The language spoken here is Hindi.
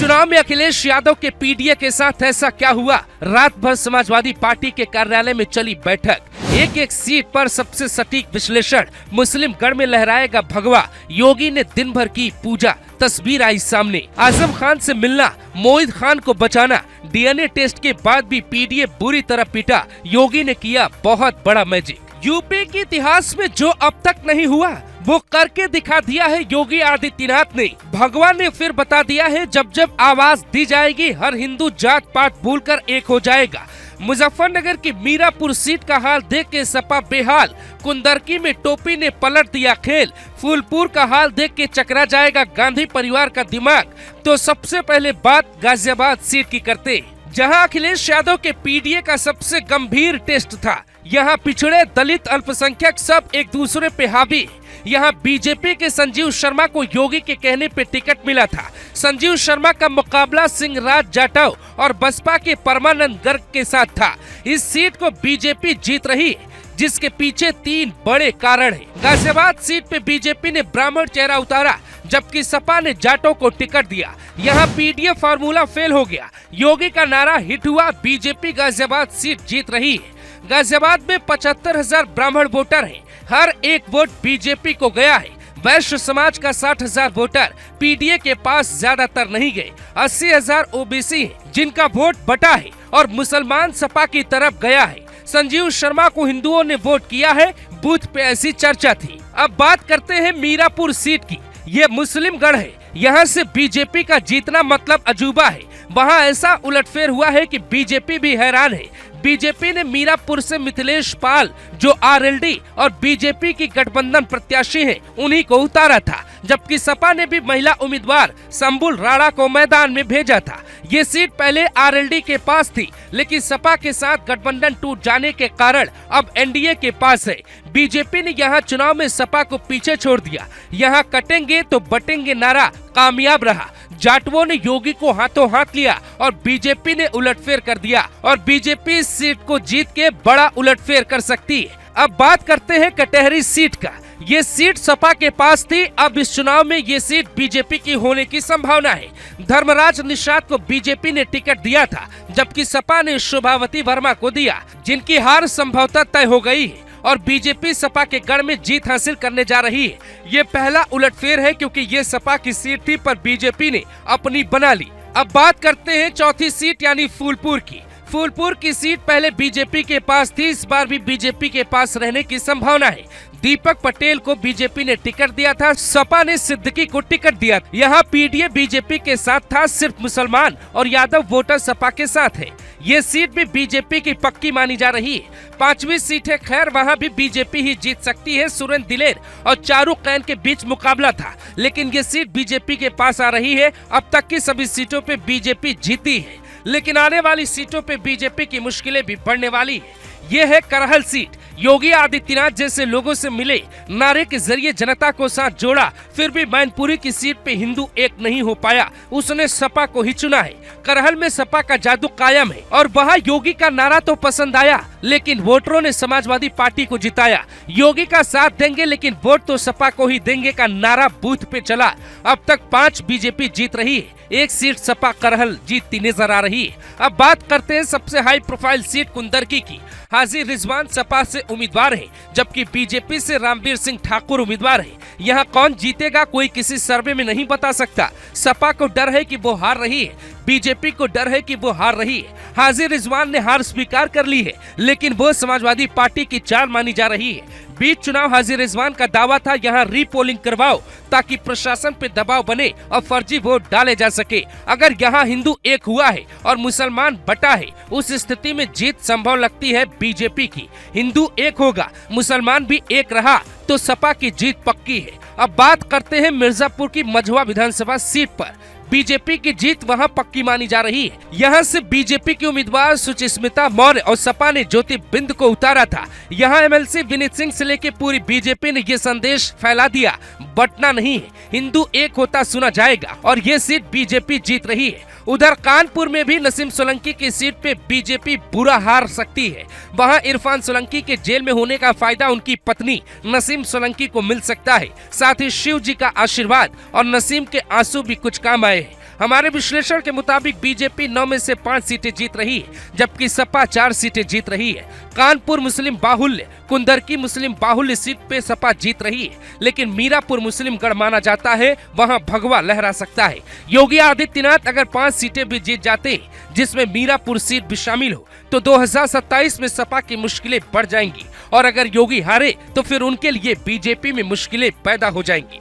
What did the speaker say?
चुनाव में अखिलेश यादव के पीडीए के साथ ऐसा क्या हुआ? रात भर समाजवादी पार्टी के कार्यालय में चली बैठक। एक एक सीट पर सबसे सटीक विश्लेषण। मुस्लिम गढ़ में लहराएगा भगवा। योगी ने दिन भर की पूजा। तस्वीर आई सामने। आजम खान से मिलना, मोहित खान को बचाना। डीएनए टेस्ट के बाद भी पीडीए बुरी तरह पिटा। योगी ने किया बहुत बड़ा मैजिक। यूपी के इतिहास में जो अब तक नहीं हुआ वो करके दिखा दिया है योगी आदित्यनाथ ने। भगवान ने फिर बता दिया है, जब जब आवाज दी जाएगी हर हिंदू जात पात भूलकर एक हो जाएगा। मुजफ्फरनगर की मीरापुर सीट का हाल देख के सपा बेहाल। कुंदरकी में टोपी ने पलट दिया खेल। फूलपुर का हाल देख के चकरा जाएगा गांधी परिवार का दिमाग। तो सबसे पहले बात गाजियाबाद सीट की करते, जहां अखिलेश यादव के पीडीए का सबसे गंभीर टेस्ट था। यहाँ पिछड़े, दलित, अल्पसंख्यक सब एक दूसरे पे हावी। यहाँ बीजेपी के संजीव शर्मा को योगी के कहने पे टिकट मिला था। संजीव शर्मा का मुकाबला सिंह राज जाटव और बसपा के परमानंद गर्ग के साथ था। इस सीट को बीजेपी जीत रही, जिसके पीछे 3 बड़े कारण हैं। गाजियाबाद सीट पे बीजेपी ने ब्राह्मण चेहरा उतारा, जबकि सपा ने जाटों को टिकट दिया। यहाँ पीडीए फार्मूला फेल हो गया। योगी का नारा हिट हुआ, बीजेपी गाजियाबाद सीट जीत रही है। गाजियाबाद में 75,000 ब्राह्मण वोटर हैं। हर एक वोट बीजेपी को गया है। वैश्य समाज का 60,000 वोटर पीडीए के पास ज्यादातर नहीं गए। 80,000 ओबीसी हैं, जिनका वोट बटा है और मुसलमान सपा की तरफ गया है। संजीव शर्मा को हिंदुओं ने वोट किया है, बूथ पे ऐसी चर्चा थी। अब बात करते हैं मीरापुर सीट की। ये मुस्लिम गढ़ है, यहाँ से बीजेपी का जीतना मतलब अजूबा है। वहाँ ऐसा उलटफेर हुआ है कि बीजेपी भी हैरान है। बीजेपी ने मीरापुर से मिथिलेश पाल, जो आरएलडी और बीजेपी की गठबंधन प्रत्याशी हैं, उन्हीं को उतारा था, जबकि सपा ने भी महिला उम्मीदवार संबुल राणा को मैदान में भेजा था। ये सीट पहले आरएलडी के पास थी, लेकिन सपा के साथ गठबंधन टूट जाने के कारण अब एनडीए के पास है। बीजेपी ने यहाँ चुनाव में सपा को पीछे छोड़ दिया। यहाँ कटेंगे तो बटेंगे नारा कामयाब रहा। जाटवों ने योगी को हाथों हाथ लिया और बीजेपी ने उलटफेर कर दिया, और बीजेपी इस सीट को जीत के बड़ा उलटफेर कर सकती है। अब बात करते हैं कटहरी सीट का। ये सीट सपा के पास थी, अब इस चुनाव में ये सीट बीजेपी की होने की संभावना है। धर्मराज निषाद को बीजेपी ने टिकट दिया था, जबकि सपा ने शोभावती वर्मा को दिया, जिनकी हार संभवतः तय हो गई है और बीजेपी सपा के गढ़ में जीत हासिल करने जा रही है। ये पहला उलटफेर है, क्योंकि ये सपा की सीट थी पर बीजेपी ने अपनी बना ली। अब बात करते हैं चौथी सीट यानी फूलपुर की। फूलपुर की सीट पहले बीजेपी के पास थी, इस बार भी बीजेपी के पास रहने की संभावना है। दीपक पटेल को बीजेपी ने टिकट दिया था, सपा ने सिद्दीकी को टिकट दिया। यहाँ पीडीए बीजेपी के साथ था, सिर्फ मुसलमान और यादव वोटर सपा के साथ है। ये सीट भी बीजेपी की पक्की मानी जा रही है। 5वीं सीट है, खैर वहाँ भी बीजेपी ही जीत सकती है। सुरेंद्र दिलेर और चारुक कैन के बीच मुकाबला था, लेकिन ये सीट बीजेपी के पास आ रही है। अब तक की सभी सीटों पे बीजेपी जीती है, लेकिन आने वाली सीटों पे बीजेपी की मुश्किलें भी बढ़ने वाली है। ये है करहल सीट। योगी आदित्यनाथ जैसे लोगों से मिले, नारे के जरिए जनता को साथ जोड़ा, फिर भी मैनपुरी की सीट पे हिंदू एक नहीं हो पाया। उसने सपा को ही चुना है। करहल में सपा का जादू कायम है और वहाँ योगी का नारा तो पसंद आया, लेकिन वोटरों ने समाजवादी पार्टी को जिताया। योगी का साथ देंगे लेकिन वोट तो सपा को ही देंगे का नारा बूथ पे चला। अब तक 5 बीजेपी जीत रही है, 1 सीट सपा करहल जीतती नजर आ रही है। अब बात करते हैं सबसे हाई प्रोफाइल सीट कुंदरकी की। हाजी रिजवान सपा से उम्मीदवार है, जबकि बीजेपी से रामवीर सिंह ठाकुर उम्मीदवार है। यहाँ कौन जीतेगा कोई किसी सर्वे में नहीं बता सकता। सपा को डर है कि वो हार रही है, बीजेपी को डर है कि वो हार रही है। हाजी रिजवान ने हार स्वीकार कर ली है, लेकिन वो समाजवादी पार्टी की चाल मानी जा रही है। बीच चुनाव हाजी रिजवान का दावा था, यहाँ रीपोलिंग करवाओ ताकि प्रशासन पे दबाव बने और फर्जी वोट डाले जा सके। अगर यहाँ हिंदू एक हुआ है और मुसलमान बटा है, उस स्थिति में जीत संभव लगती है बीजेपी की। हिंदू एक होगा, मुसलमान भी एक रहा तो सपा की जीत पक्की है। अब बात करते हैं मिर्जापुर की मझवा विधानसभा सीट पर। बीजेपी की जीत वहां पक्की मानी जा रही है। यहां से बीजेपी की उम्मीदवार सुचिस्मिता मौर्य और सपा ने ज्योति बिंद को उतारा था। यहां एमएलसी विनीत सिंह से लेकर पूरी बीजेपी ने ये संदेश फैला दिया, बटना नहीं है, हिंदू एक होता सुना जाएगा, और ये सीट बीजेपी जीत रही है। उधर कानपुर में भी नसीम सोलंकी की सीट पे बीजेपी बुरा हार सकती है। वहां इरफान सोलंकी के जेल में होने का फायदा उनकी पत्नी नसीम सोलंकी को मिल सकता है। साथ ही शिव जी का आशीर्वाद और नसीम के आंसू भी कुछ काम आए हैं। हमारे विश्लेषण के मुताबिक बीजेपी 9 में से 5 सीटें जीत रही है, जबकि सपा 4 सीटें जीत रही है। कानपुर मुस्लिम बाहुल्य, कुंदरकी मुस्लिम बाहुल्य सीट पे सपा जीत रही है, लेकिन मीरापुर मुस्लिम गढ़ माना जाता है, वहां भगवा लहरा सकता है। योगी आदित्यनाथ अगर 5 सीटें भी जीत जाते हैं, जिसमें मीरापुर सीट भी शामिल हो, तो 2027 में सपा की मुश्किलें बढ़ जाएंगी और अगर योगी हारे तो फिर उनके लिए बीजेपी में मुश्किलें पैदा हो जाएंगी।